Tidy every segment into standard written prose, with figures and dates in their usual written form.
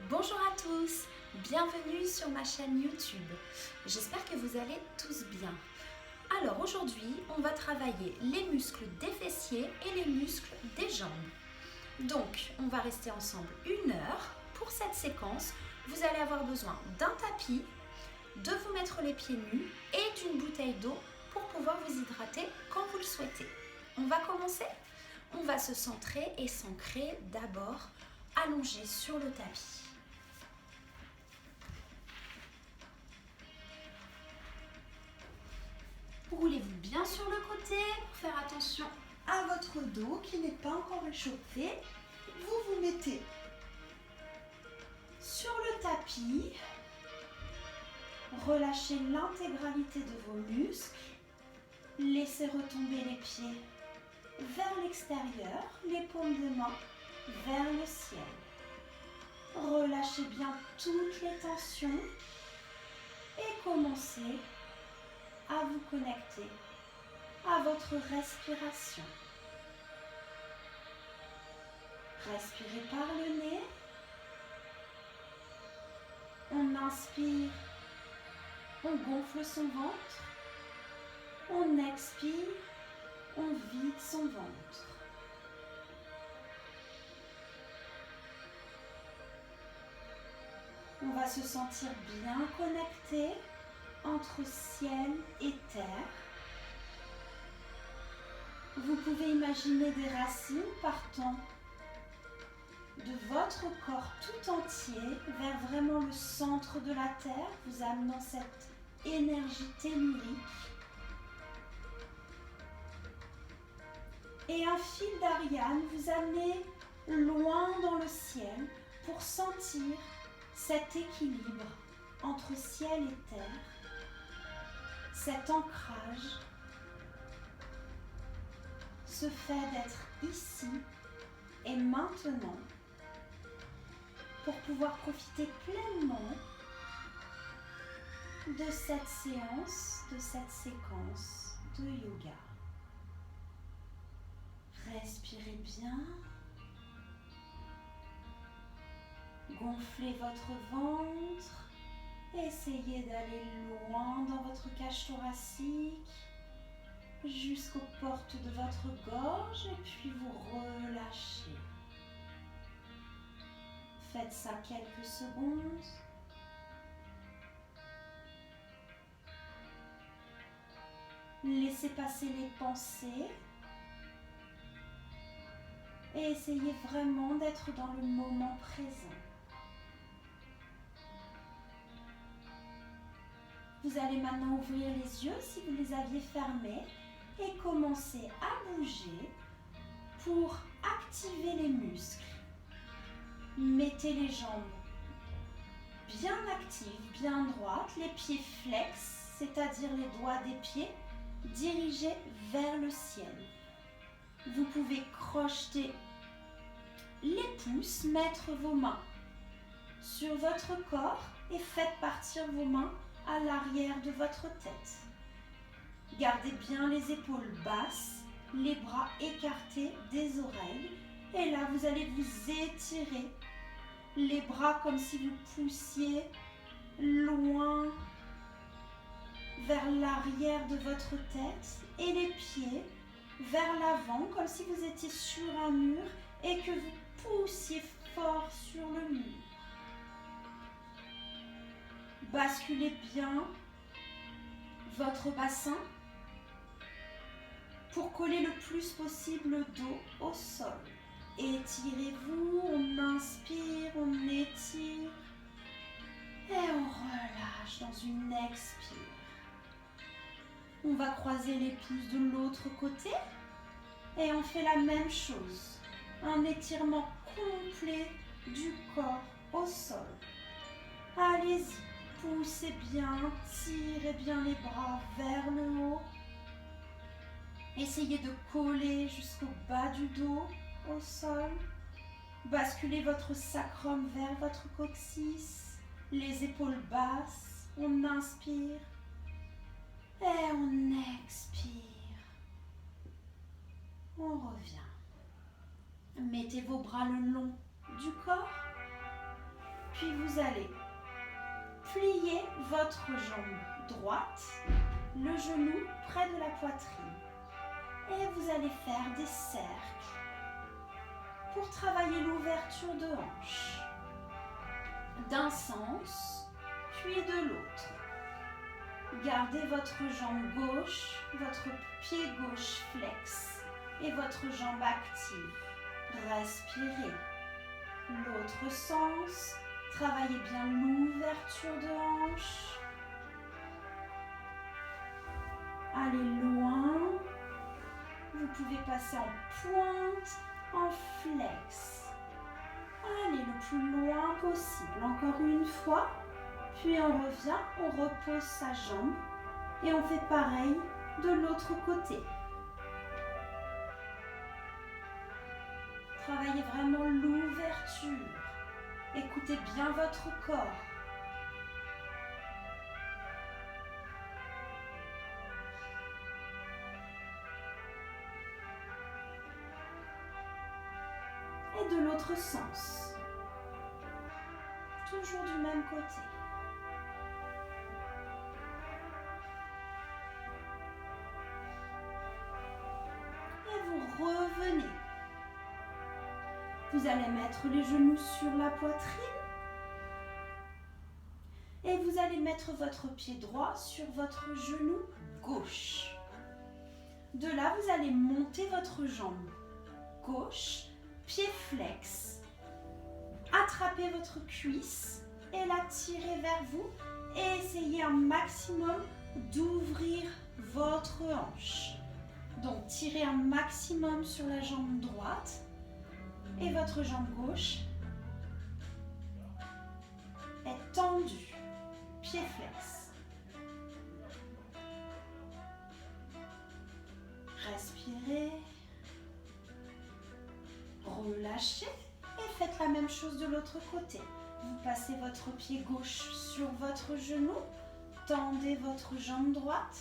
Bonjour à tous, bienvenue sur ma chaîne YouTube. J'espère que vous allez tous bien. Alors aujourd'hui, on va travailler les muscles des fessiers et les muscles des jambes. Donc, on va rester ensemble 1 heure. Pour cette séquence, vous allez avoir besoin d'un tapis, de vous mettre les pieds nus et d'une bouteille d'eau pour pouvoir vous hydrater quand vous le souhaitez. On va commencer. On va se centrer et s'ancrer d'abord allongé sur le tapis. Roulez-vous bien sur le côté pour faire attention à votre dos qui n'est pas encore échauffé. Vous vous mettez sur le tapis. Relâchez l'intégralité de vos muscles. Laissez retomber les pieds vers l'extérieur, les paumes de main vers le ciel. Relâchez bien toutes les tensions et commencez à vous connecter à votre respiration. Respirez par le nez. On inspire, on gonfle son ventre. On expire, on vide son ventre. On va se sentir bien connecté entre ciel et terre. Vous pouvez imaginer des racines partant de votre corps tout entier vers vraiment le centre de la terre, vous amenant cette énergie tellurique. Et un fil d'Ariane vous amener loin dans le ciel pour sentir cet équilibre entre ciel et terre, cet ancrage, ce fait d'être ici et maintenant pour pouvoir profiter pleinement de cette séance, de cette séquence de yoga. Respirez bien. Gonflez votre ventre. Essayez d'aller loin dans votre cage thoracique jusqu'aux portes de votre gorge et puis vous relâchez. Faites ça quelques secondes. Laissez passer les pensées et essayez vraiment d'être dans le moment présent. Vous allez maintenant ouvrir les yeux si vous les aviez fermés et commencer à bouger pour activer les muscles. Mettez les jambes bien actives, bien droites, les pieds flex, c'est-à-dire les doigts des pieds dirigés vers le ciel. Vous pouvez crocheter les pouces, mettre vos mains sur votre corps et faites partir vos mains à l'arrière de votre tête. Gardez bien les épaules basses, les bras écartés des oreilles. Et là, vous allez vous étirer les bras comme si vous poussiez loin vers l'arrière de votre tête et les pieds vers l'avant comme si vous étiez sur un mur et que vous poussiez fort sur le mur. Basculez bien votre bassin pour coller le plus possible le dos au sol. Étirez-vous, on inspire, on étire et on relâche dans une expire. On va croiser les pouces de l'autre côté et on fait la même chose. Un étirement complet du corps au sol. Allez-y, poussez bien, tirez bien les bras vers le haut. Essayez de coller jusqu'au bas du dos au sol. Basculez votre sacrum vers votre coccyx. Les épaules basses. On inspire et on expire. On revient. Mettez vos bras le long du corps. Puis vous allez plier votre jambe droite, le genou près de la poitrine. Et vous allez faire des cercles pour travailler l'ouverture de hanche. D'un sens, puis de l'autre. Gardez votre jambe gauche, votre pied gauche flex et votre jambe active. Respirez. L'autre sens, travaillez bien l'ouverture de hanche. Allez loin. Vous pouvez passer en pointe, en flex. Allez le plus loin possible. Encore une fois. Puis on revient, on repose sa jambe et on fait pareil de l'autre côté. Travaillez vraiment l'ouverture. Écoutez bien votre corps. Et de l'autre sens. Toujours du même côté. Revenez. Vous allez mettre les genoux sur la poitrine et vous allez mettre votre pied droit sur votre genou gauche. De là, vous allez monter votre jambe gauche, pied flex, attrapez votre cuisse et la tirez vers vous et essayez un maximum d'ouvrir votre hanche. Donc, tirez un maximum sur la jambe droite et votre jambe gauche est tendue, pied flex. Respirez, relâchez et faites la même chose de l'autre côté. Vous passez votre pied gauche sur votre genou, tendez votre jambe droite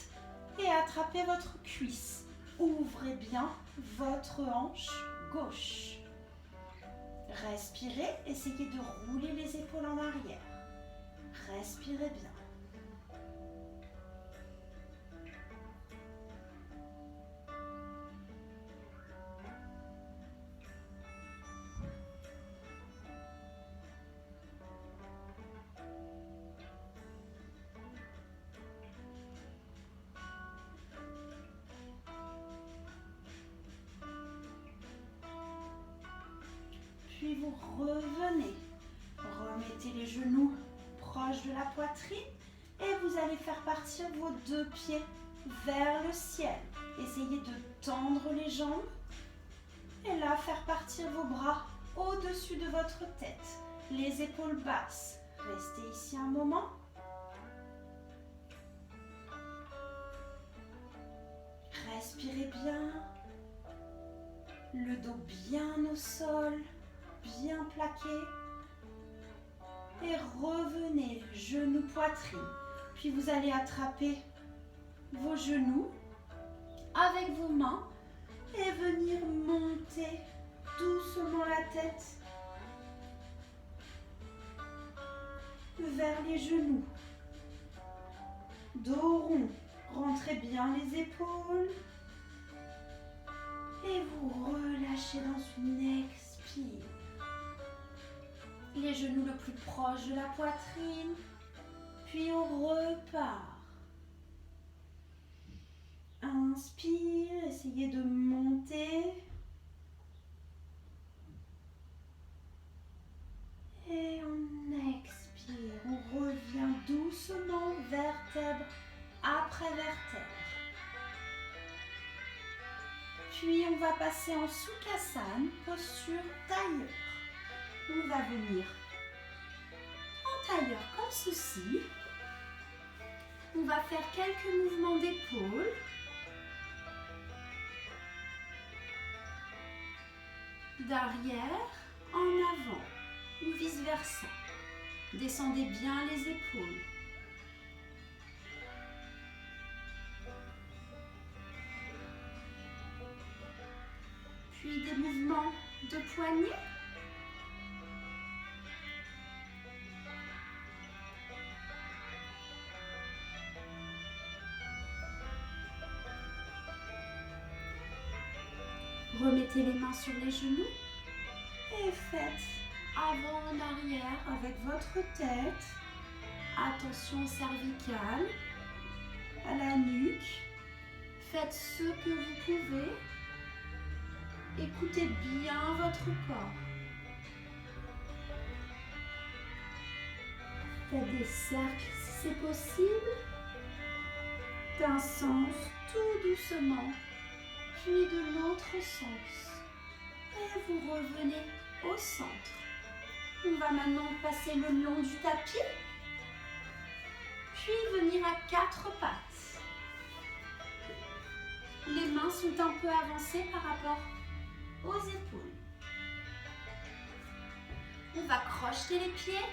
et attrapez votre cuisse. Ouvrez bien votre hanche gauche. Respirez, essayez de rouler les épaules en arrière. Respirez bien. Puis vous revenez, remettez les genoux proches de la poitrine et vous allez faire partir vos deux pieds vers le ciel. Essayez de tendre les jambes et là faire partir vos bras au-dessus de votre tête, les épaules basses. Restez ici un moment. Respirez bien, le dos bien au sol. Bien plaqué et revenez genoux poitrine, puis vous allez attraper vos genoux avec vos mains et venir monter doucement la tête vers les genoux, dos rond, rentrez bien les épaules et vous relâchez dans une expire. Les genoux le plus proche de la poitrine, puis on repart. Inspire, essayez de monter. Et on expire, on revient doucement vertèbre après vertèbre. Puis on va passer en Sukhasana, posture tailleur. On va venir en tailleur comme ceci. On va faire quelques mouvements d'épaule. D'arrière en avant ou vice versa. Descendez bien les épaules. Puis des mouvements de poignets. Remettez les mains sur les genoux et faites avant en arrière avec votre tête. Attention cervicale, à la nuque. Faites ce que vous pouvez. Écoutez bien votre corps. Faites des cercles si c'est possible. D'un sens tout doucement, puis de l'autre sens. Et vous revenez au centre. On va maintenant passer le long du tapis, puis venir à 4 pattes. Les mains sont un peu avancées par rapport aux épaules. On va crocheter les pieds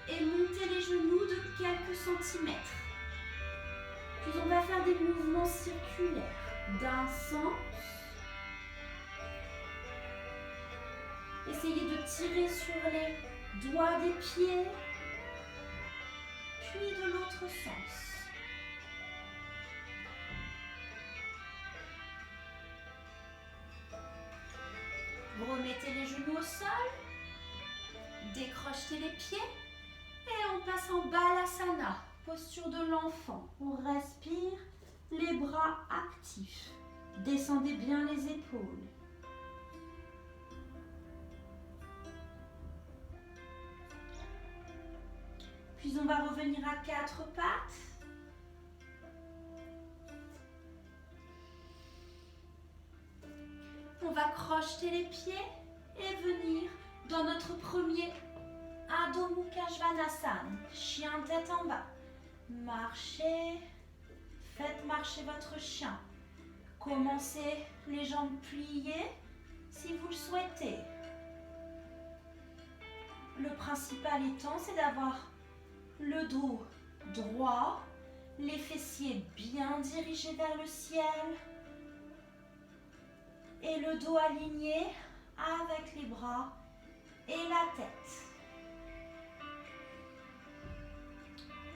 et monter les genoux de quelques centimètres. Puis on va faire des mouvements circulaires d'un sens. Essayez de tirer sur les doigts des pieds, puis de l'autre sens. Vous remettez les genoux au sol, décrochetez les pieds et on passe en Balasana, posture de l'enfant. On respire, les bras actifs. Descendez bien les épaules. Puis on va revenir à 4 pattes. On va crocheter les pieds et venir dans notre premier Adho Mukha Svanasana, chien tête en bas. Marchez, faites marcher votre chien. Commencez les jambes pliées si vous le souhaitez. Le principal étant, c'est d'avoir le dos droit, les fessiers bien dirigés vers le ciel et le dos aligné avec les bras et la tête.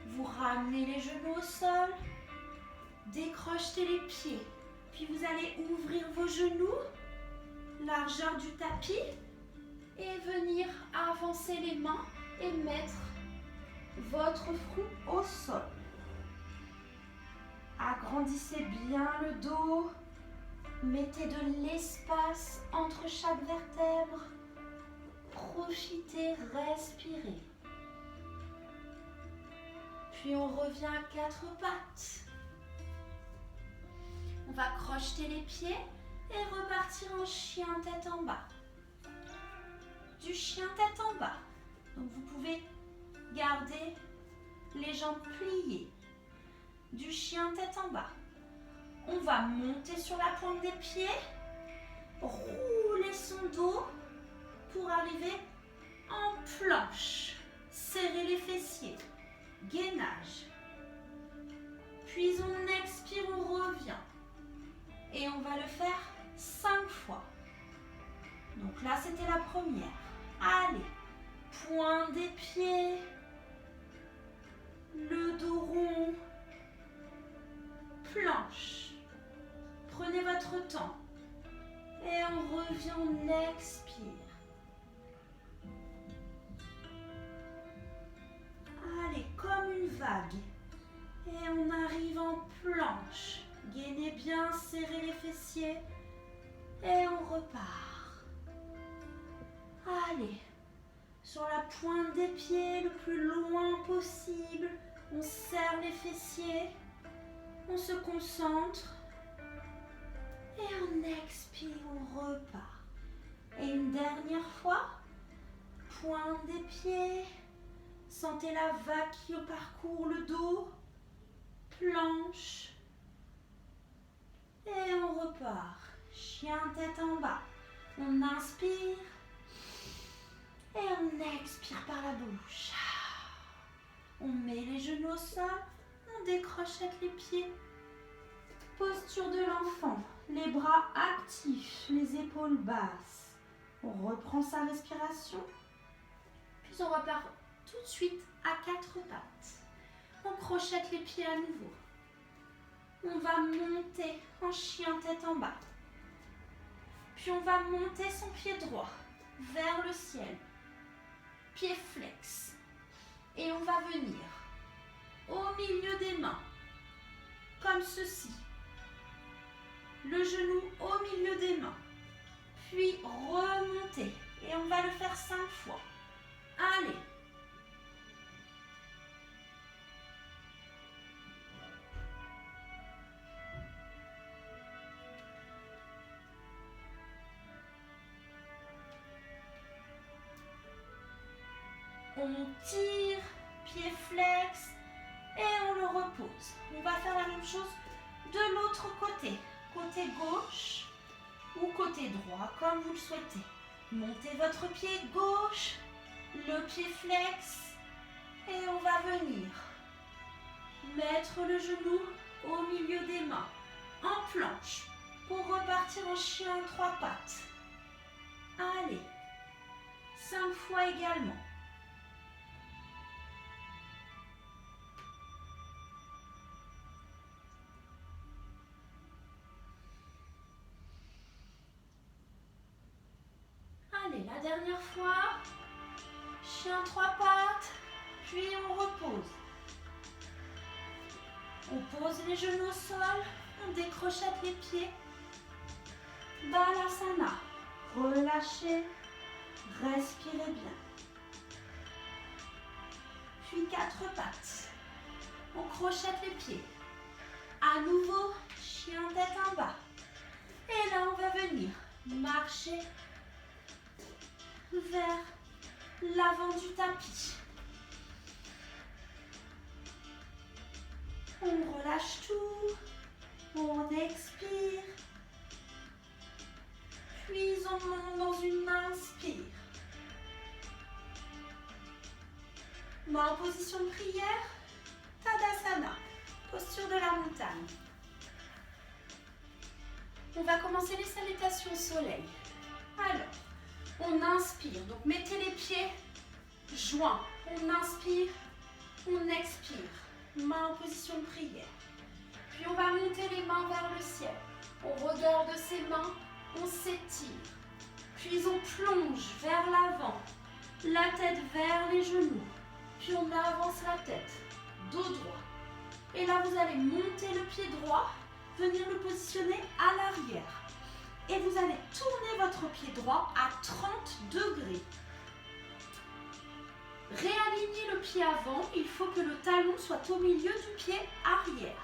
Vous ramenez les genoux au sol, décrochetez les pieds, puis vous allez ouvrir vos genoux, largeur du tapis, et venir avancer les mains et mettre votre front au sol. Agrandissez bien le dos, mettez de l'espace entre chaque vertèbre, profitez, respirez. Puis on revient à 4 pattes. On va crocheter les pieds et repartir en chien tête en bas. Du chien tête en bas. Donc vous pouvez garder les jambes pliées. Du chien tête en bas. On va monter sur la pointe des pieds, rouler son dos pour arriver en planche. Serrez les fessiers. Gainage. Puis on expire, on revient. Et on va le faire 5 fois. Donc là, c'était la première. Allez, pointe des pieds, le dos rond, planche. Prenez votre temps. Et on revient, on expire. Allez, comme une vague. Et on arrive en planche. Gainez bien, serrez les fessiers. Et on repart. Allez, sur la pointe des pieds, le plus loin possible. On serre les fessiers. On se concentre. Et on expire, on repart. Et une dernière fois. Pointe des pieds. Sentez la vague qui parcourt le dos. Planche. Et on repart. Chien tête en bas. On inspire. Et on expire par la bouche. On met les genoux au sol. On décroche avec les pieds. Posture de l'enfant. Les bras actifs. Les épaules basses. On reprend sa respiration. Puis on repart tout de suite à 4 pattes. On crochette les pieds à nouveau. On va monter en chien tête en bas. Puis on va monter son pied droit vers le ciel. Pied flex. Et on va venir au milieu des mains, comme ceci. Le genou au milieu des mains. Puis remonter. Et on va le faire 5 fois. Allez. On tire, pied flex et on le repose. On va faire la même chose de l'autre côté. Côté gauche ou côté droit, comme vous le souhaitez. Montez votre pied gauche, le pied flex et on va venir mettre le genou au milieu des mains en planche pour repartir en chien 3 pattes. Allez, 5 fois également. Allez, la dernière fois, chien 3 pattes, puis on repose. On pose les genoux au sol, on décrochette les pieds. Balasana, relâchez, respirez bien. Puis 4 pattes, on crochette les pieds. À nouveau, chien tête en bas. Et là, on va venir marcher vers l'avant du tapis. On relâche tout, on expire, puis on monte dans une inspire. Main en position de prière, Tadasana, posture de la montagne. On va commencer les salutations au soleil. Alors, on inspire, donc mettez les pieds joints. On inspire, on expire. Main en position de prière. Puis on va monter les mains vers le ciel. On regarde ses mains, on s'étire. Puis on plonge vers l'avant, la tête vers les genoux. Puis on avance la tête, dos droit. Et là, vous allez monter le pied droit, venir le positionner à l'arrière. Et vous allez tourner votre pied droit à 30 degrés. Réalignez le pied avant, il faut que le talon soit au milieu du pied arrière.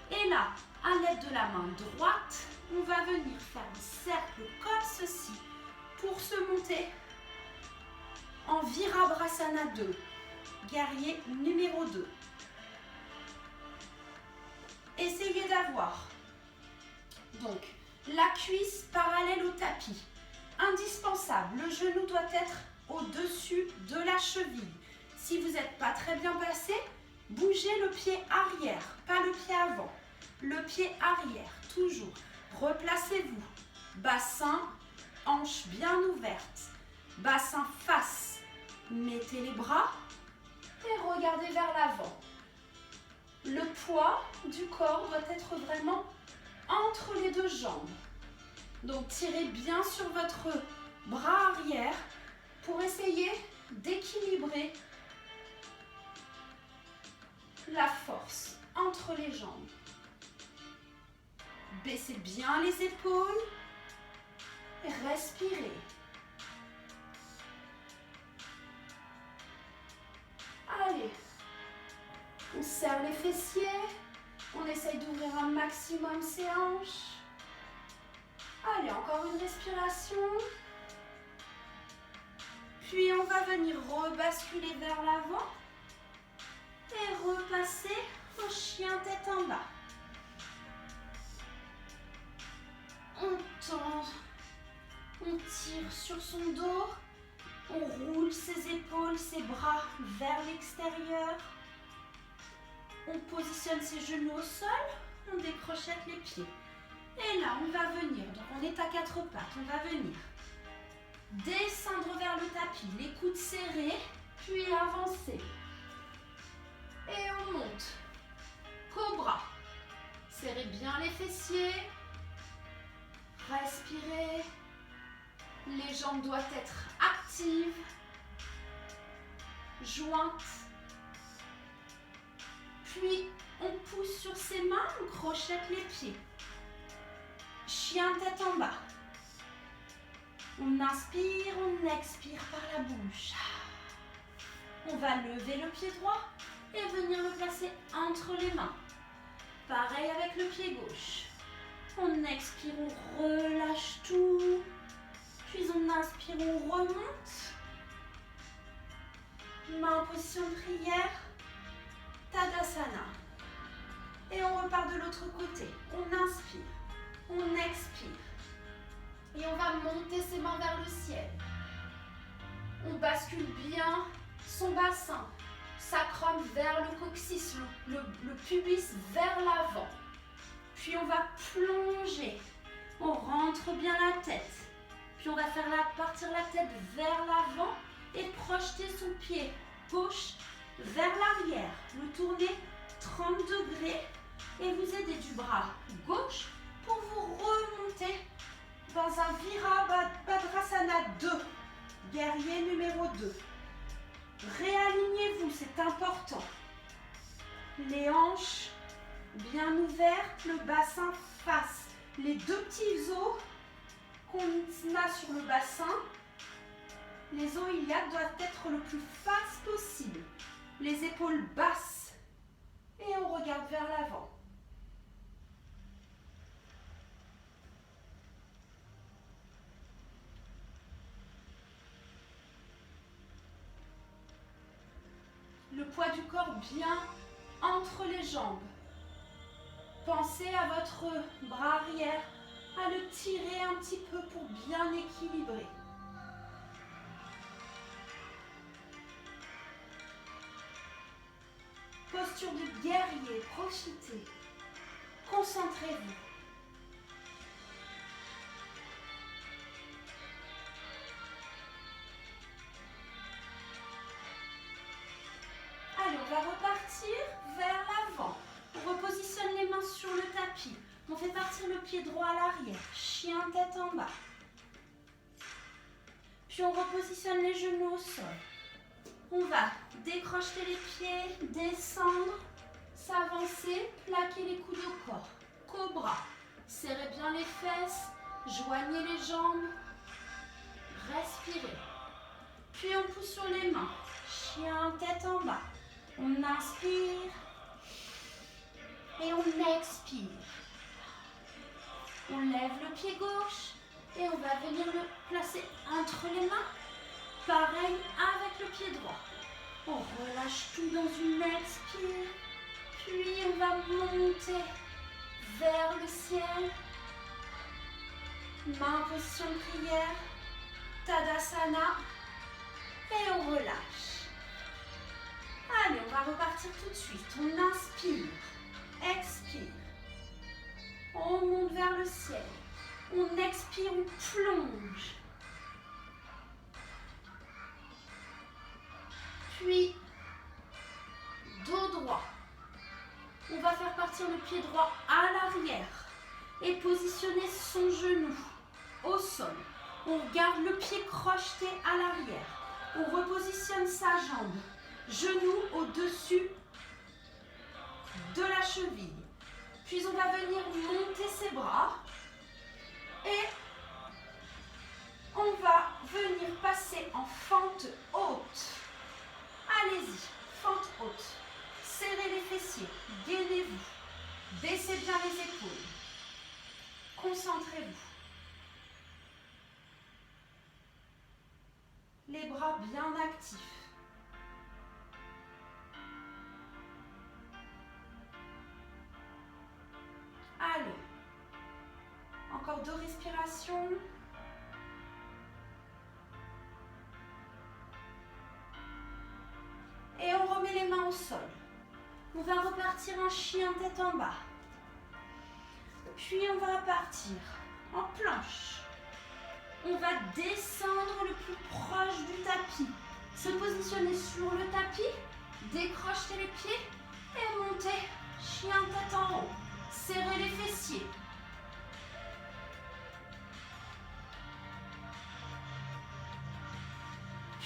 Et là, à l'aide de la main droite, on va venir faire un cercle comme ceci pour se monter en Virabhadrasana 2, guerrier numéro 2. Essayez d'avoir donc la cuisse parallèle au tapis. Indispensable, le genou doit être au-dessus de la cheville. Si vous n'êtes pas très bien placé, bougez le pied arrière, pas le pied avant. Le pied arrière, toujours. Replacez-vous. Bassin, hanche bien ouverte. Bassin face. Mettez les bras et regardez vers l'avant. Le poids du corps doit être vraiment entre les deux jambes. Donc tirez bien sur votre bras arrière pour essayer d'équilibrer la force entre les jambes. Baissez bien les épaules et respirez. Allez, on serre les fessiers, on essaye d'ouvrir un maximum ses hanches. Allez, encore une respiration. Puis on va venir rebasculer vers l'avant et repasser au chien tête en bas. On tend, on tire sur son dos, on roule ses épaules, ses bras vers l'extérieur. On positionne ses genoux au sol, on décrochette les pieds. Et là, on va venir, donc on est à 4 pattes, on va venir descendre vers le tapis, les coudes serrés, puis avancer. Et on monte. Cobra. Serrez bien les fessiers. Respirez. Les jambes doivent être actives, jointes. Puis, on pousse sur ses mains, on crochette les pieds. Chien tête en bas. On inspire, on expire par la bouche. On va lever le pied droit et venir le placer entre les mains. Pareil avec le pied gauche. On expire, on relâche tout. Puis on inspire, on remonte. Main en position de prière. Tadasana. Et on repart de l'autre côté. On inspire, on expire. Et on va monter ses mains vers le ciel. On bascule bien son bassin. Sacrum vers le coccyx, le pubis vers l'avant. Puis on va plonger. On rentre bien la tête. Puis on va faire partir la tête vers l'avant et projeter son pied gauche vers l'arrière. Le tourner 30 degrés et vous aider du bras gauche pour vous remonter dans un Virabhadrasana 2, guerrier numéro 2. Réalignez-vous, c'est important. Les hanches bien ouvertes, le bassin face. Les deux petits os qu'on a sur le bassin, les os iliaques doivent être le plus face possible. Les épaules basses et on regarde vers l'avant. Le poids du corps bien entre les jambes. Pensez à votre bras arrière, à le tirer un petit peu pour bien équilibrer. Posture de guerrier, profitez. Concentrez-vous. Allez, on va repartir vers l'avant. On repositionne les mains sur le tapis. On fait partir le pied droit à l'arrière. Chien tête en bas. Puis on repositionne les genoux au sol. On va décrocher les pieds, descendre, s'avancer, plaquer les coudes au corps. Cobra. Serrez bien les fesses, joignez les jambes. Respirez. Puis on pousse sur les mains. Chien tête en bas. On inspire et on expire. On lève le pied gauche et on va venir le placer entre les mains. Pareil avec le pied droit. On relâche tout dans une expire. Puis on va monter vers le ciel. Main en position de prière. Tadasana. Et on relâche. Allez, on va repartir tout de suite. On inspire. Expire. On monte vers le ciel. On expire, on plonge. Puis, dos droit. On va faire partir le pied droit à l'arrière et positionner son genou au sol. On garde le pied crocheté à l'arrière. On repositionne sa jambe. Genou au-dessus de la cheville. Puis on va venir monter ses bras et on va venir passer en fente haute. Allez-y, fente haute. Serrez les fessiers, gainez-vous. Baissez bien les épaules. Concentrez-vous. Les bras bien actifs. Allez. Encore 2 respirations. Et on remet les mains au sol. On va repartir un chien tête en bas. Puis on va partir en planche. On va descendre le plus proche du tapis. Se positionner sur le tapis, décrocher les pieds et monter. Chien tête en haut. Serrez les fessiers.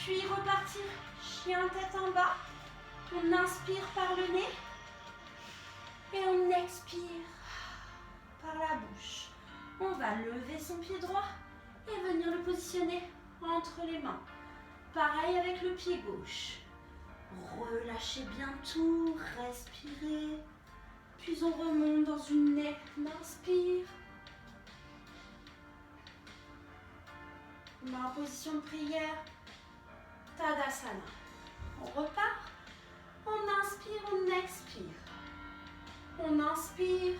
Puis repartir, chien tête en bas. On inspire par le nez. Et on expire par la bouche. On va lever son pied droit et venir le positionner entre les mains. Pareil avec le pied gauche. Relâchez bien tout, respirez. Puis on remonte dans une nez, on inspire. On met en position de prière, Tadasana. On repart, on inspire, on expire. On inspire,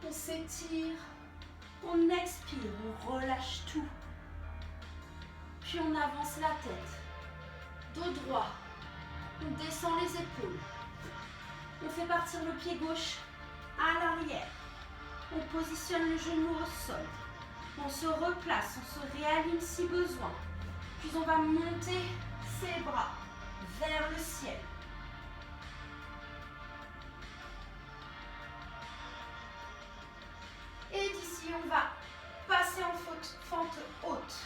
on s'étire, on expire, on relâche tout. Puis on avance la tête, dos droit, on descend les épaules. On fait partir le pied gauche à l'arrière. On positionne le genou au sol. On se replace, on se réaligne si besoin. Puis on va monter ses bras vers le ciel. Et d'ici, on va passer en fente haute.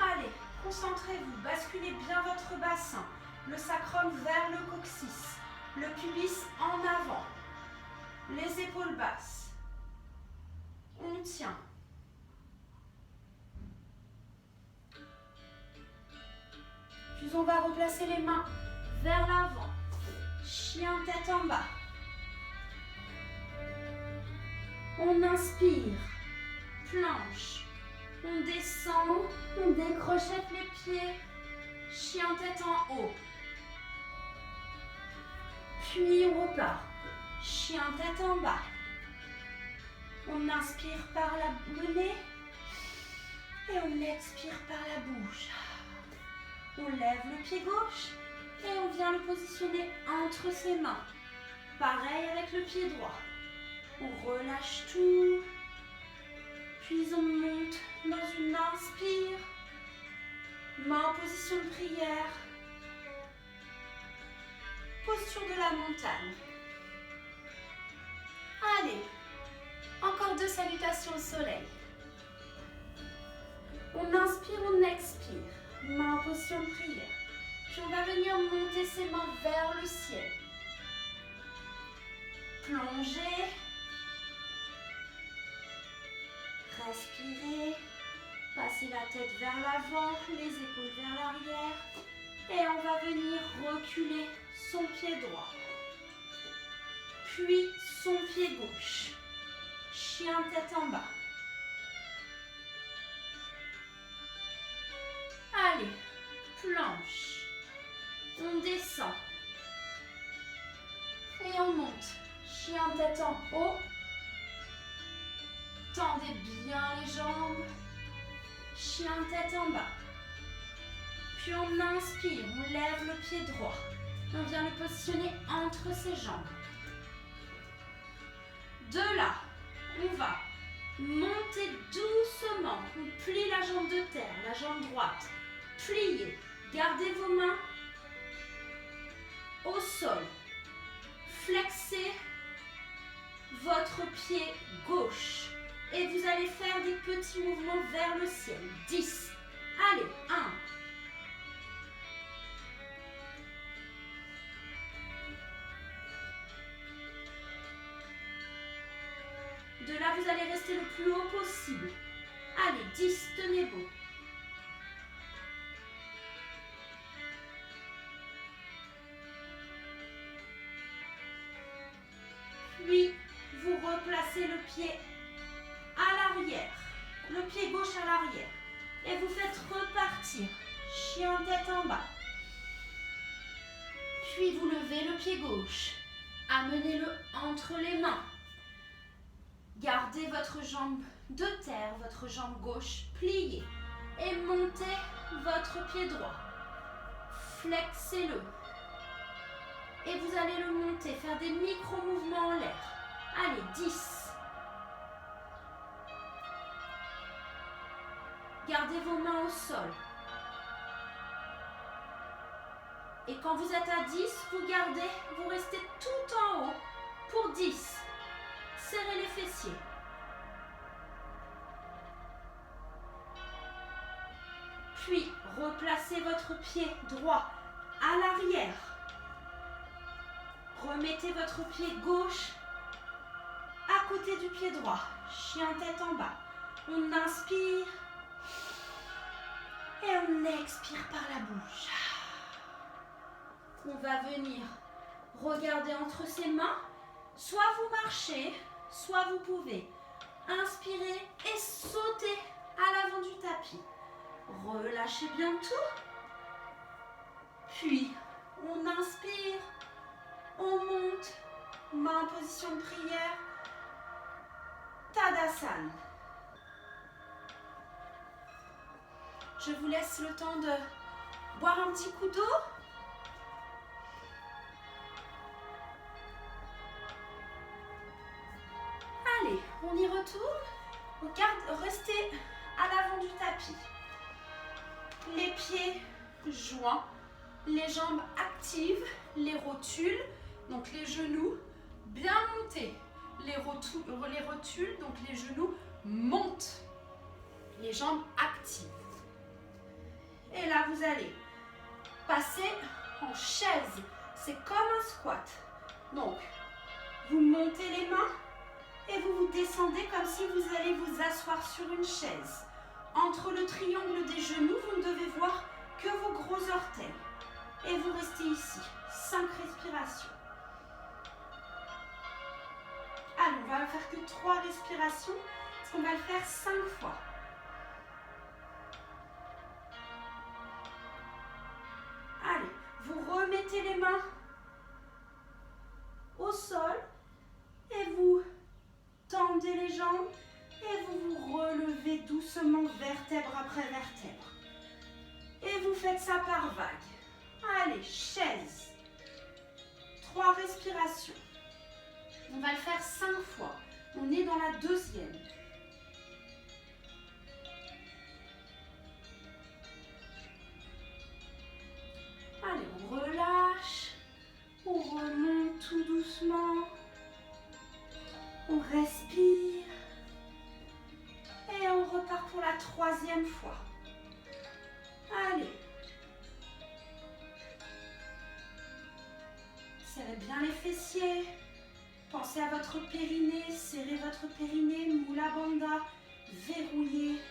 Allez, concentrez-vous, basculez bien votre bassin, le sacrum vers le coccyx, le pubis en avant, les épaules basses. On tient. Puis on va replacer les mains vers l'avant. Chien tête en bas. On inspire, planche. On descend, on décrochette les pieds. Chien tête en haut. Puis on repart. Chien tête en bas. On inspire par le nez et on expire par la bouche. On lève le pied gauche et on vient le positionner entre ses mains. Pareil avec le pied droit. On relâche tout. Puis on monte dans une inspire. Main en position de prière. Posture de la montagne. Allez, encore 2 salutations au soleil. On inspire, on expire. Main en position de prière. Puis on va venir monter ses mains vers le ciel. Plonger. Respirez. Passez la tête vers l'avant, les épaules vers l'arrière. Et on va venir reculer son pied droit. Puis son pied gauche. Chien tête en bas. Allez, planche. On descend. Et on monte. Chien tête en haut. Tendez bien les jambes. Chien tête en bas. Puis on inspire, on lève le pied droit. On vient le positionner entre ses jambes. De là, on va monter doucement. On plie la jambe de terre, la jambe droite. Pliez. Gardez vos mains au sol. Flexez votre pied gauche. Et vous allez faire des petits mouvements vers le ciel. 10. Allez, 1. De là, vous allez rester le plus haut possible. Allez, 10, tenez bon. Puis, vous replacez le pied à l'arrière, le pied gauche à l'arrière. Et vous faites repartir, chien tête en bas. Puis vous levez le pied gauche, amenez-le entre les mains. Gardez votre jambe de terre, votre jambe gauche pliée. Et montez votre pied droit. Flexez-le. Et vous allez le monter, faire des micro-mouvements en l'air. Allez, 10. Gardez vos mains au sol. Et quand vous êtes à 10, vous restez tout en haut pour 10. Serrez les fessiers. Puis, replacez votre pied droit à l'arrière. Remettez votre pied gauche à côté du pied droit. Chien tête en bas. On inspire et on expire par la bouche. On va venir regarder entre ses mains. Soit vous marchez, soit vous pouvez inspirer et sauter à l'avant du tapis. Relâchez bien tout. Puis, on inspire, on monte, main en position de prière, Tadasana. Je vous laisse le temps de boire un petit coup d'eau. Allez, on y retourne. Restez à l'avant du tapis. Les pieds joints, les jambes actives, les rotules, donc les genoux bien montés. Les rotules, donc les genoux montent. Les jambes actives. Et là, vous allez passer en chaise. C'est comme un squat. Donc, vous montez les mains et vous descendez comme si vous allez vous asseoir sur une chaise. Entre le triangle des genoux, vous ne devez voir que vos gros orteils. Et vous restez ici. 5 respirations. Allez, on va faire que 3 respirations, parce qu'on va le faire 5 fois. Allez, vous remettez les mains au sol et vous tendez les jambes et vous vous relevez doucement vertèbre après vertèbre. Et vous faites ça par vague. Allez, chaise. 3 respirations. On va le faire 5 fois. On est dans la 2e. Allez, on relâche. On remonte tout doucement. On respire. Et on repart pour la 3e fois. Allez. Serrez bien les fessiers. Pensez à votre périnée, serrez votre périnée, Mula Bandha, verrouillez.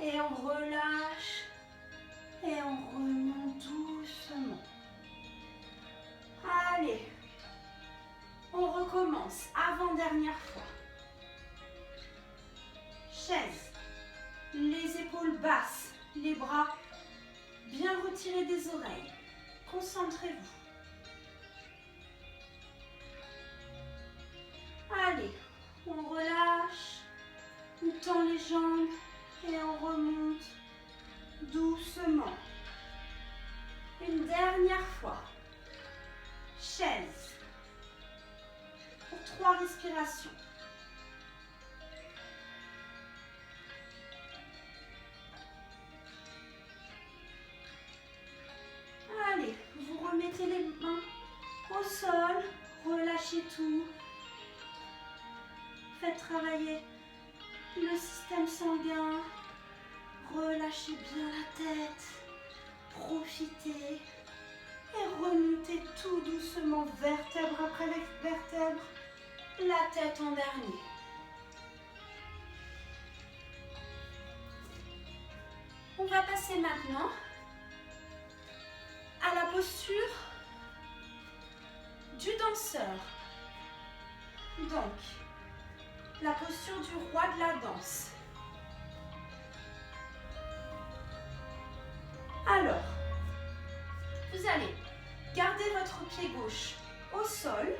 Et on relâche. Et on remonte doucement. Allez. On recommence, avant-dernière fois. Chaise. Les épaules basses, les bras bien retirés des oreilles. Concentrez-vous. Allez, on relâche, on tend les jambes et on remonte doucement. Une dernière fois. Chaise. Pour 3 respirations. Allez, vous remettez les mains au sol, relâchez tout. Faites travailler le système sanguin. Relâchez bien la tête. Profitez. Et remontez tout doucement, vertèbre après vertèbre. La tête en dernier. On va passer maintenant à la posture du danseur. Donc, la posture du roi de la danse. Alors, vous allez garder votre pied gauche au sol,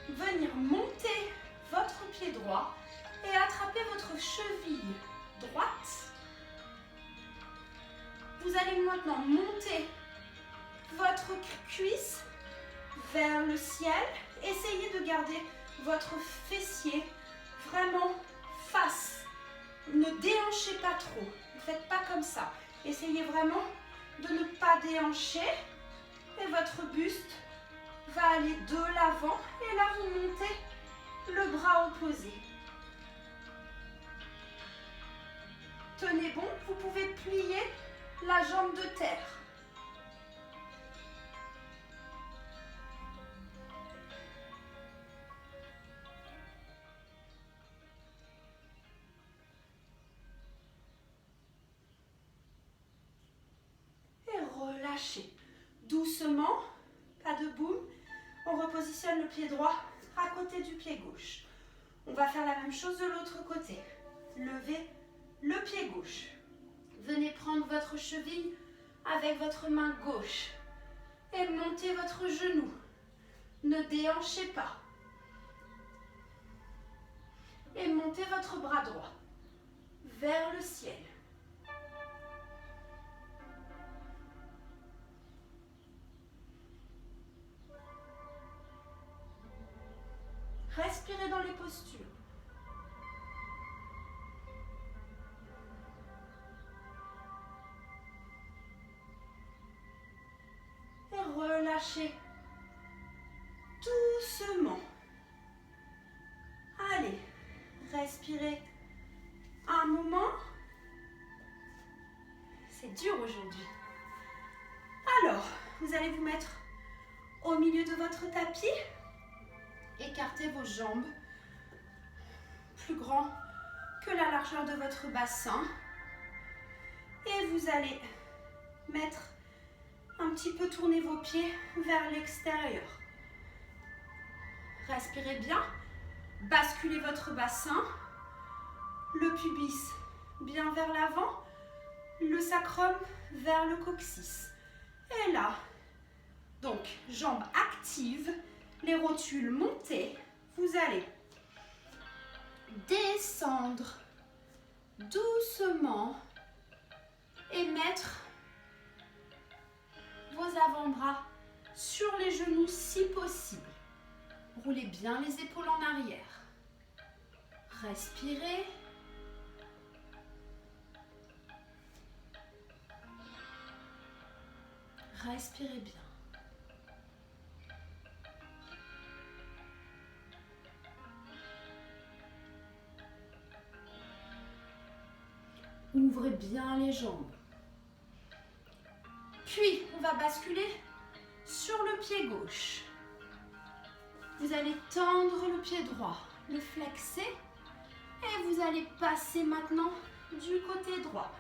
venir monter votre pied droit et attraper votre cheville droite. Vous allez maintenant monter votre cuisse vers le ciel. Essayez de garder votre fessier vraiment face. Ne déhanchez pas trop. Ne faites pas comme ça. Essayez vraiment de ne pas déhancher et votre buste va aller de l'avant et là vous montez le bras opposé. Tenez bon, vous pouvez plier la jambe de terre. Et relâchez. Doucement, pas de boum. On repositionne le pied droit à côté du pied gauche. On va faire la même chose de l'autre côté. Levez le pied gauche. Venez prendre votre cheville avec votre main gauche et montez votre genou. Ne déhanchez pas. Et montez votre bras droit vers le ciel. Respirez dans les postures. Et relâchez doucement. Allez, respirez un moment. C'est dur aujourd'hui. Alors, vous allez vous mettre au milieu de votre tapis. Écartez vos jambes, plus grand que la largeur de votre bassin. Et vous allez mettre un petit peu, tourner vos pieds vers l'extérieur. Respirez bien, basculez votre bassin, le pubis bien vers l'avant, le sacrum vers le coccyx. Et là, donc jambes actives, les rotules montées, vous allez descendre doucement et mettre vos avant-bras sur les genoux si possible. Roulez bien les épaules en arrière. Respirez. Respirez bien. Ouvrez bien les jambes. Puis, on va basculer sur le pied gauche. Vous allez tendre le pied droit, le flexer. Et vous allez passer maintenant du côté droit.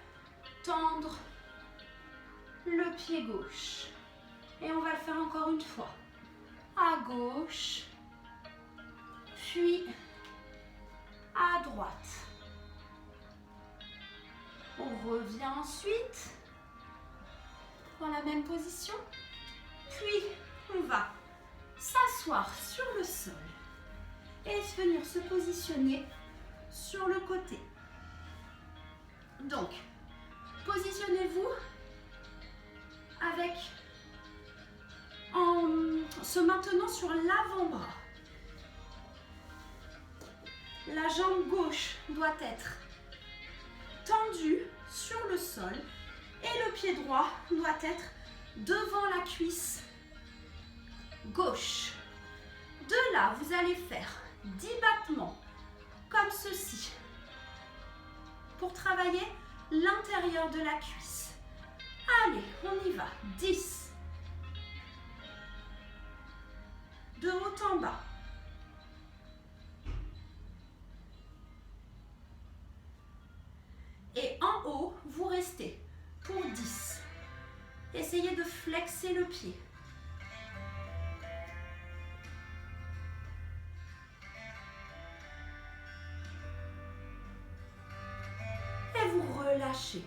Tendre le pied gauche. Et on va le faire encore une fois. À gauche, puis à droite. On revient ensuite dans la même position. Puis, on va s'asseoir sur le sol et venir se positionner sur le côté. Donc, positionnez-vous avec en se maintenant sur l'avant-bras. La jambe gauche doit être tendue sur le sol et le pied droit doit être devant la cuisse gauche. De là, vous allez faire 10 battements comme ceci pour travailler l'intérieur de la cuisse. Allez, on y va. 10. De haut en bas. Et en haut, vous restez pour 10. Essayez de flexer le pied. Et vous relâchez.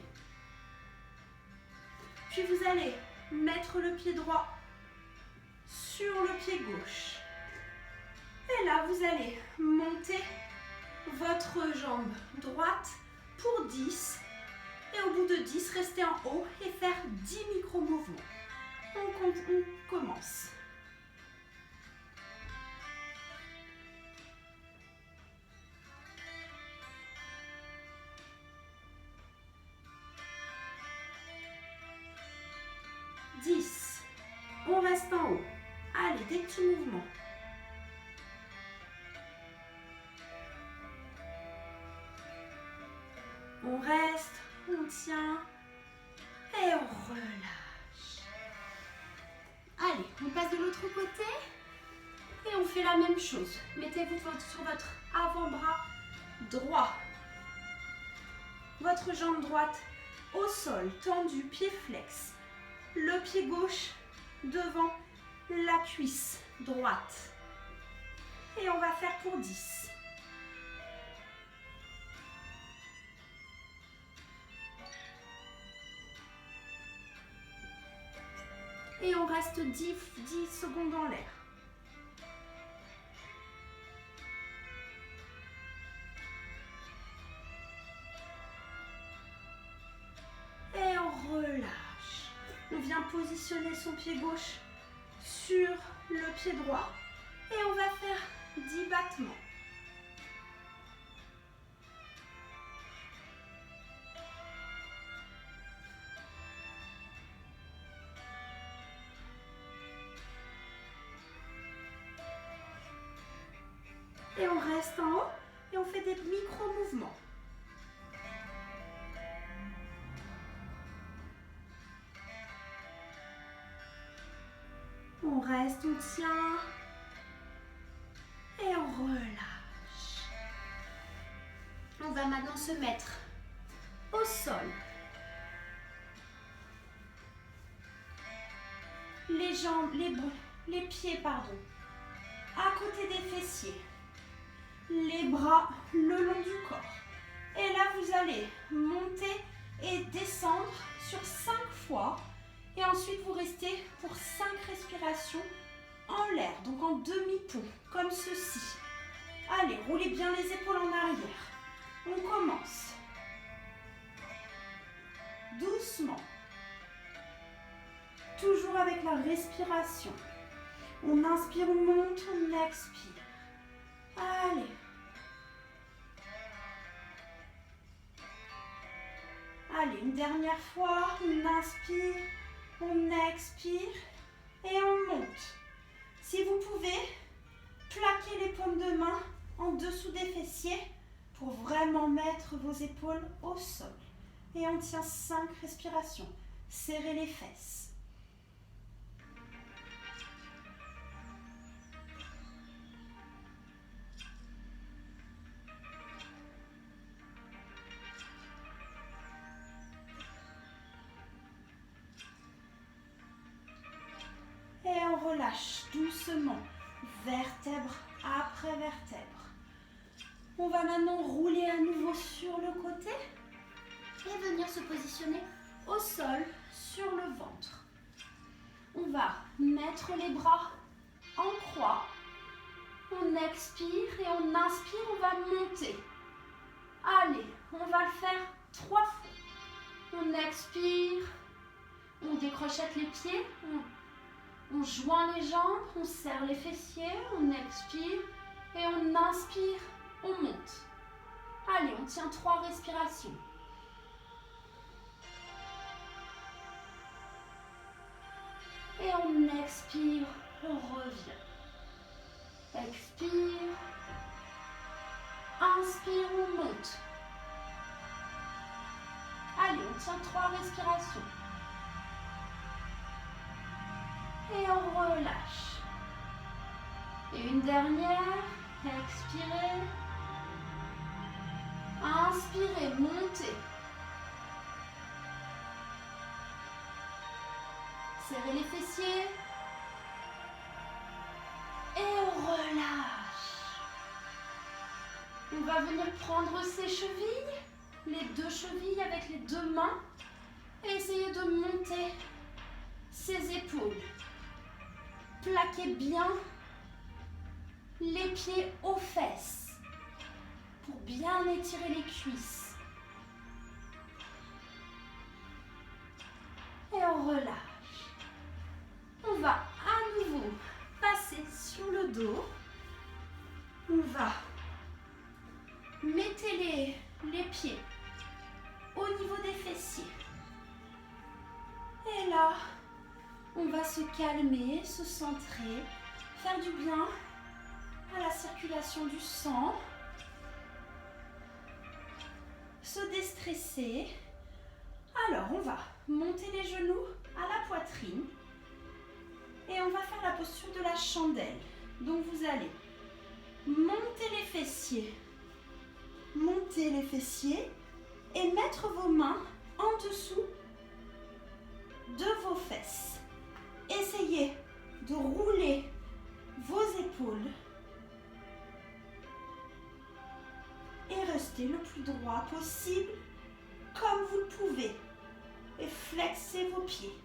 Puis vous allez mettre le pied droit sur le pied gauche. Et là, vous allez monter votre jambe droite pour 10. Et au bout de 10, restez en haut et faire 10 micro-mouvements. On commence. 10. On reste en haut. Allez, des petits mouvements. On reste, on tient et on relâche. Allez, on passe de l'autre côté et on fait la même chose. Mettez-vous sur votre avant-bras droit. Votre jambe droite au sol, tendu, pied flex. Le pied gauche devant la cuisse droite. Et on va faire pour 10. Et on reste 10 secondes en l'air. Et on relâche. On vient positionner son pied gauche sur le pied droit. Et on va faire 10 battements. Et on reste en haut et on fait des micro-mouvements. On reste, on tient et on relâche. On va maintenant se mettre au sol. Les jambes, les pieds, pardon, à côté des fessiers. Les bras le long du corps. Et là, vous allez monter et descendre sur 5 fois. Et ensuite, vous restez pour 5 respirations en l'air, donc en demi-pont, comme ceci. Allez, roulez bien les épaules en arrière. On commence. Doucement. Toujours avec la respiration. On inspire, on monte, on expire. Allez. Allez, une dernière fois. On inspire, on expire et on monte. Si vous pouvez, plaquez les paumes de main en dessous des fessiers pour vraiment mettre vos épaules au sol. Et on tient 5 respirations. Serrez les fesses. Et on relâche doucement, vertèbre après vertèbre. On va maintenant rouler à nouveau sur le côté et venir se positionner au sol sur le ventre. On va mettre les bras en croix. On expire et on inspire, on va monter. Allez, on va le faire 3 fois. On expire, on décrochette les pieds, on joint les jambes, on serre les fessiers, on expire et on inspire, on monte. Allez, on tient 3 respirations. Et on expire, on revient. Expire, inspire, on monte. Allez, on tient 3 respirations. Et on relâche. Et une dernière. Expirez. Inspirez, montez. Serrez les fessiers. Et on relâche. On va venir prendre ses chevilles, les 2 chevilles avec les 2 mains. Et essayer de monter ses épaules. Plaquez bien les pieds aux fesses pour bien étirer les cuisses. Et on relâche. On va à nouveau passer sur le dos. On va mettre les pieds au niveau des fessiers. Et là, On va se calmer, se centrer, faire du bien à la circulation du sang, se déstresser. Alors, on va monter les genoux à la poitrine et on va faire la posture de la chandelle. Donc, vous allez monter les fessiers et mettre vos mains en dessous de vos fesses. Essayez de rouler vos épaules et restez le plus droit possible comme vous le pouvez et flexez vos pieds.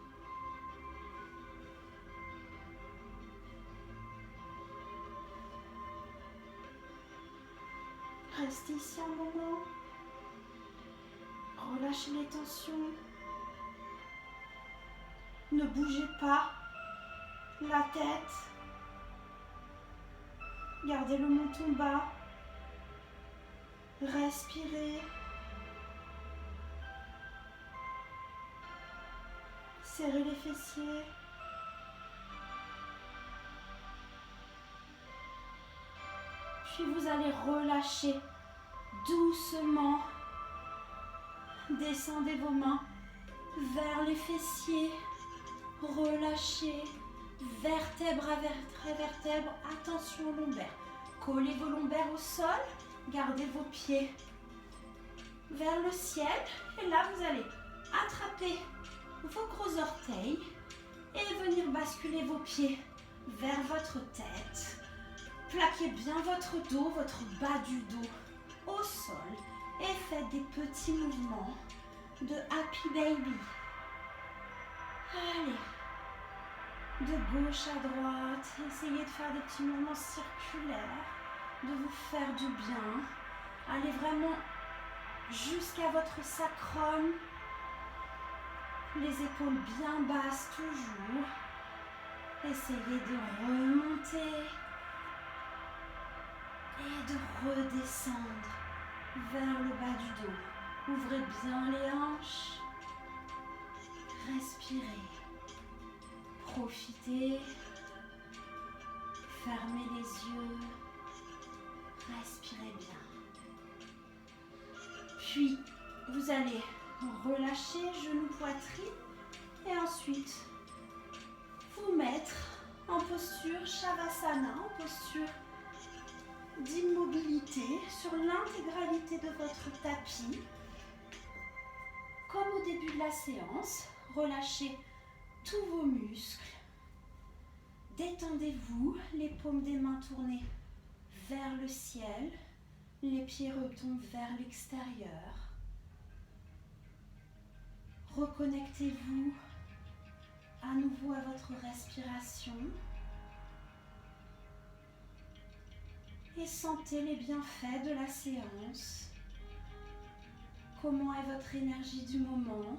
Restez ici un moment. Relâchez les tensions. Ne bougez pas la tête. Gardez le menton bas. Respirez. Serrez les fessiers. Puis vous allez relâcher doucement. Descendez vos mains vers les fessiers. Relâchez vertèbre à vertèbre. Attention aux lombaires. Collez vos lombaires au sol. Gardez vos pieds vers le ciel. Et là, vous allez attraper vos gros orteils et venir basculer vos pieds vers votre tête. Plaquez bien votre dos, votre bas du dos au sol et faites des petits mouvements de Happy Baby. Allez, de gauche à droite, essayez de faire des petits mouvements circulaires, de vous faire du bien. Allez vraiment jusqu'à votre sacrum, les épaules bien basses toujours. Essayez de remonter et de redescendre vers le bas du dos. Ouvrez bien les hanches. Respirez. Profitez. Fermez les yeux. Respirez bien. Puis, vous allez relâcher genoux, poitrine et ensuite vous mettre en posture Shavasana, en posture d'immobilité sur l'intégralité de votre tapis. Comme au début de la séance, relâchez tous vos muscles. Détendez-vous, les paumes des mains tournées vers le ciel, les pieds retombent vers l'extérieur. Reconnectez-vous à nouveau à votre respiration. Et sentez les bienfaits de la séance. Comment est votre énergie du moment?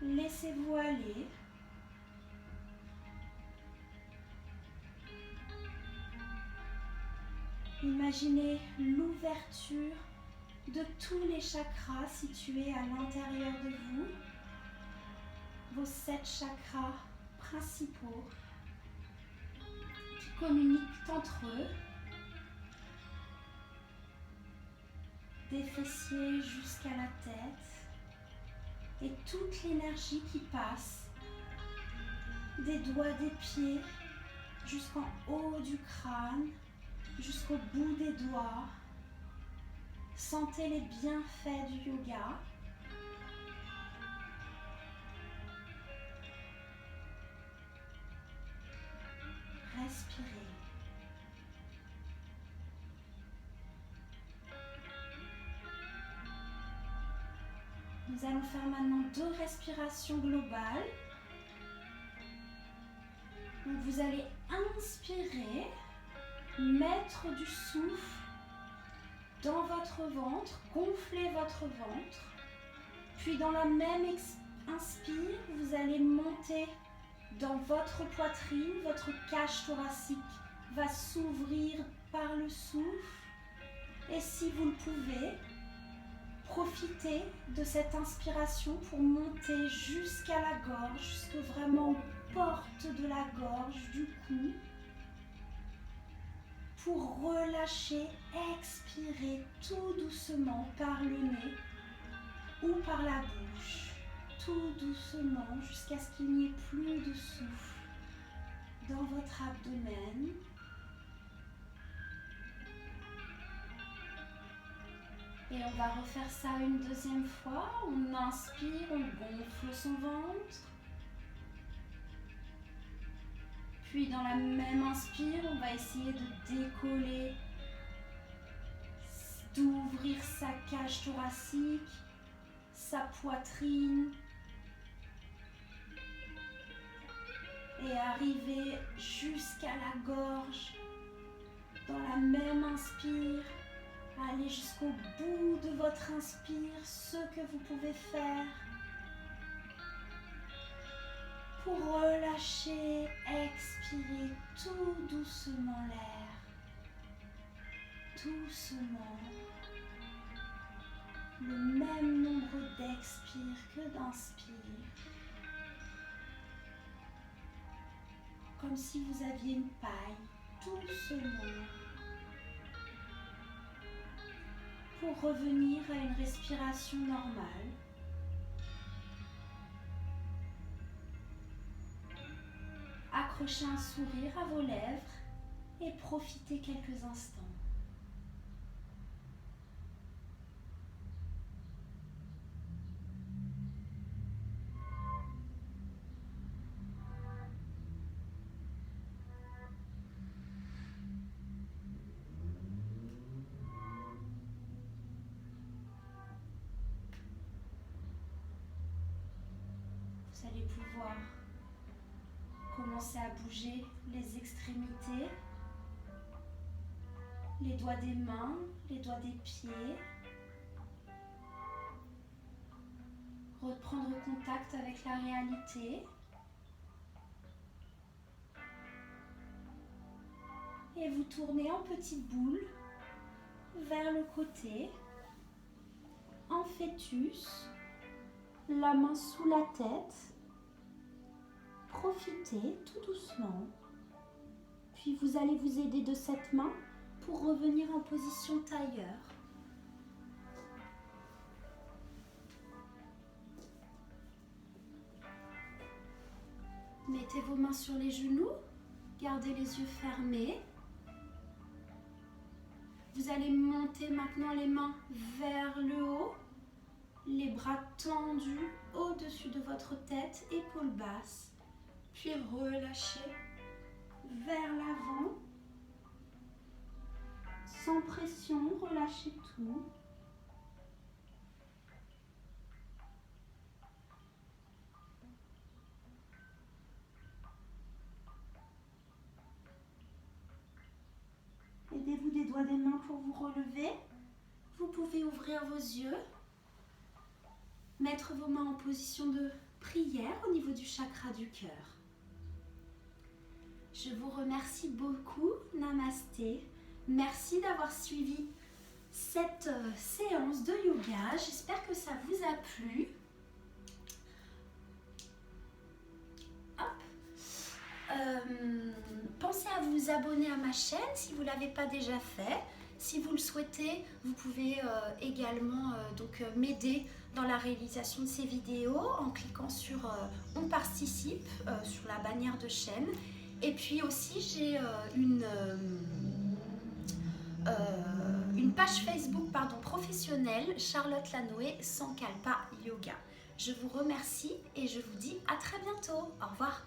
Laissez-vous aller. Imaginez l'ouverture de tous les chakras situés à l'intérieur de vous. Vos 7 chakras principaux communiquent entre eux, des fessiers jusqu'à la tête, et toute l'énergie qui passe des doigts des pieds jusqu'en haut du crâne, jusqu'au bout des doigts. Sentez les bienfaits du yoga. Respirez. Nous allons faire maintenant 2 respirations globales. Donc vous allez inspirer, mettre du souffle dans votre ventre, gonfler votre ventre. Puis dans la même inspire, vous allez monter dans votre poitrine, votre cage thoracique va s'ouvrir par le souffle. Et si vous le pouvez, Profitez de cette inspiration pour monter jusqu'à la gorge, jusque vraiment aux portes de la gorge, du cou. Pour relâcher, expirez tout doucement par le nez ou par la bouche. Tout doucement jusqu'à ce qu'il n'y ait plus de souffle dans votre abdomen. Et on va refaire ça une deuxième fois. On inspire, on gonfle son ventre. Puis dans la même inspire, on va essayer de décoller, d'ouvrir sa cage thoracique, sa poitrine. Et arriver jusqu'à la gorge. Dans la même inspire, allez jusqu'au bout de votre inspire, ce que vous pouvez faire. Pour relâcher, expirez tout doucement l'air. Doucement. Le même nombre d'expires que d'inspires. Comme si vous aviez une paille, doucement. Pour revenir à une respiration normale. Accrochez un sourire à vos lèvres et profitez quelques instants. Vous allez pouvoir commencer à bouger les extrémités, les doigts des mains, les doigts des pieds. Reprendre contact avec la réalité. Et vous tournez en petite boule vers le côté, en fœtus, la main sous la tête. Profitez tout doucement. Puis vous allez vous aider de cette main pour revenir en position tailleur. Mettez vos mains sur les genoux, gardez les yeux fermés. Vous allez monter maintenant les mains vers le haut, les bras tendus au-dessus de votre tête, épaules basses. Puis relâchez vers l'avant, sans pression, relâchez tout. Aidez-vous des doigts des mains pour vous relever. Vous pouvez ouvrir vos yeux, mettre vos mains en position de prière au niveau du chakra du cœur. Je vous remercie beaucoup. Namasté. Merci d'avoir suivi cette séance de yoga. J'espère que ça vous a plu. Pensez à vous abonner à ma chaîne si vous ne l'avez pas déjà fait. Si vous le souhaitez, vous pouvez également m'aider dans la réalisation de ces vidéos en cliquant sur On participe sur la bannière de chaîne. Et puis aussi, j'ai une page Facebook professionnelle, Charlotte Lanoé, Sankalpa Yoga. Je vous remercie et je vous dis à très bientôt. Au revoir.